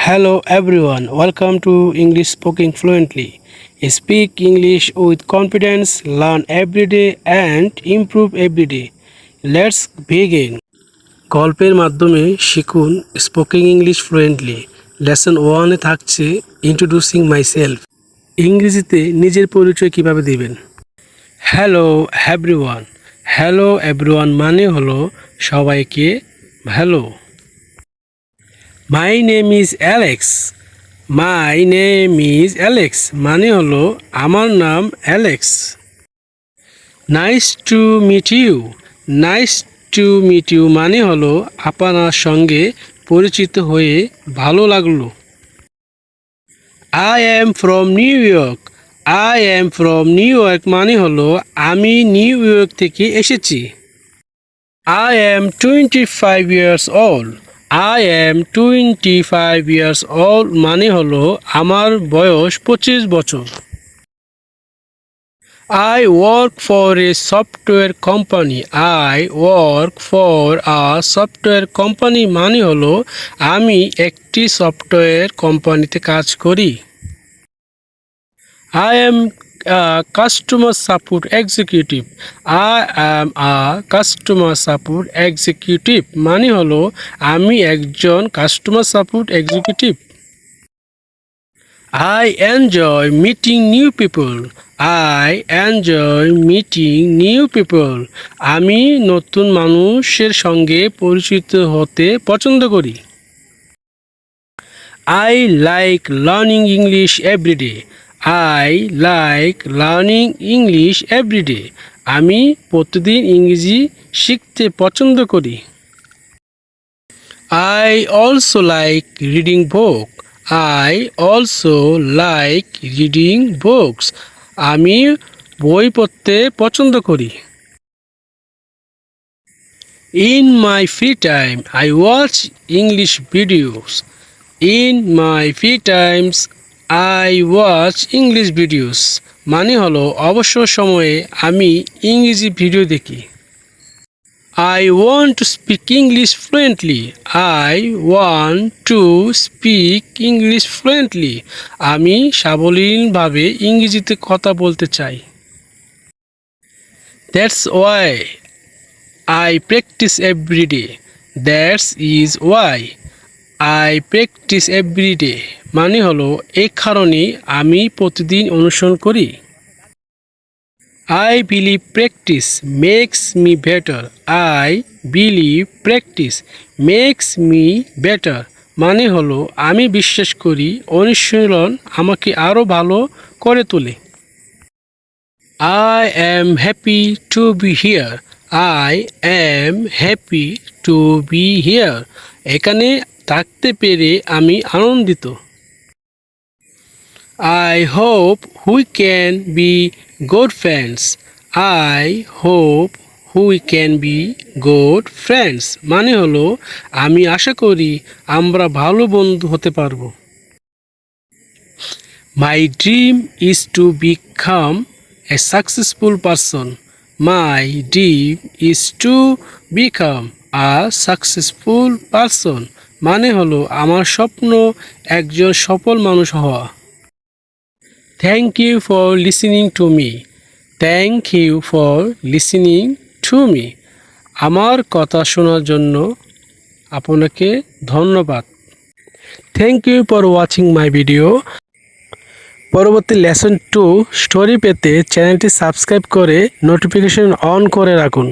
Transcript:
Hello everyone, welcome to English Speaking Fluently. Speak English with confidence, learn every day and improve every day. Let's begin. গল্পের মাধ্যমে শিখুন স্পোকিং English fluently. Lesson 1-এ থাকছে introducing myself. ইংরেজিতে নিজের পরিচয় কিভাবে দিবেন। Hello everyone. হ্যালো এভরিওয়ান মানে হলো সবাইকে hello. My name is Alex. My name is Alex মানে হলো আমার নাম Alex. Nice to meet you. Nice to meet you মানে হলো আপনার সঙ্গে পরিচিত হয়ে ভালো লাগলো। I am from New York. I am from New York মানে হলো আমি নিউ ইয়র্ক থেকে এসেছি। I am 25 years old. I am 25 years old মানে হলো আমার বয়স 25 বছর। I work for a software company. I work for a software company মানে হলো আমি একটি সফটওয়্যার কোম্পানিতে কাজ করি। I am a customer support executive. I am a customer support executive মানে হলো আমি একজন customer support executive. I enjoy meeting new people. I enjoy meeting new people. আমি নতুন মানুষের সঙ্গে পরিচিত হতে পছন্দ করি। I like learning English every day. I like learning English every day. আমি প্রতিদিন ইংরেজি শিখতে পছন্দ করি। I also like reading book. I also like reading books. আমি বই পড়তে পছন্দ করি। In my free time, I watch English videos. In my free times, I watch English videos. মানে হলো অবসর সময়ে আমি ইংরেজি ভিডিও দেখি। I want to speak English fluently. I want to speak English fluently. আমি সাবলীলভাবে ইংরেজিতে কথা বলতে চাই। That's why I practice every day. That is why I practice every day. মানে হলো এই কারণে আমি প্রতিদিন অনুসরণ করি। I believe practice makes me better. I believe practice makes me better. মানে হলো আমি বিশ্বাস করি অনুশীলন আমাকে আরও ভালো করে তোলে। I am happy to be here. I am happy to be here. এখানে থাকতে পেরে আমি আনন্দিত। I hope we can be good friends. I hope we can be good friends. মানে হলো আমি আশা করি আমরা ভালো বন্ধু হতে পারবো। My dream is to become a successful person. My dream is to become a successful person. মানে হলো আমার স্বপ্ন একজন সফল মানুষ হওয়া। Thank you for listening to me. Thank you for listening to me. আমার কথা শোনার জন্য আপনাকে ধন্যবাদ। Thank you for watching my video. পরবর্তী লেসন 2 স্টোরি পেতে চ্যানেলটি সাবস্ক্রাইব করে নোটিফিকেশন অন করে রাখুন।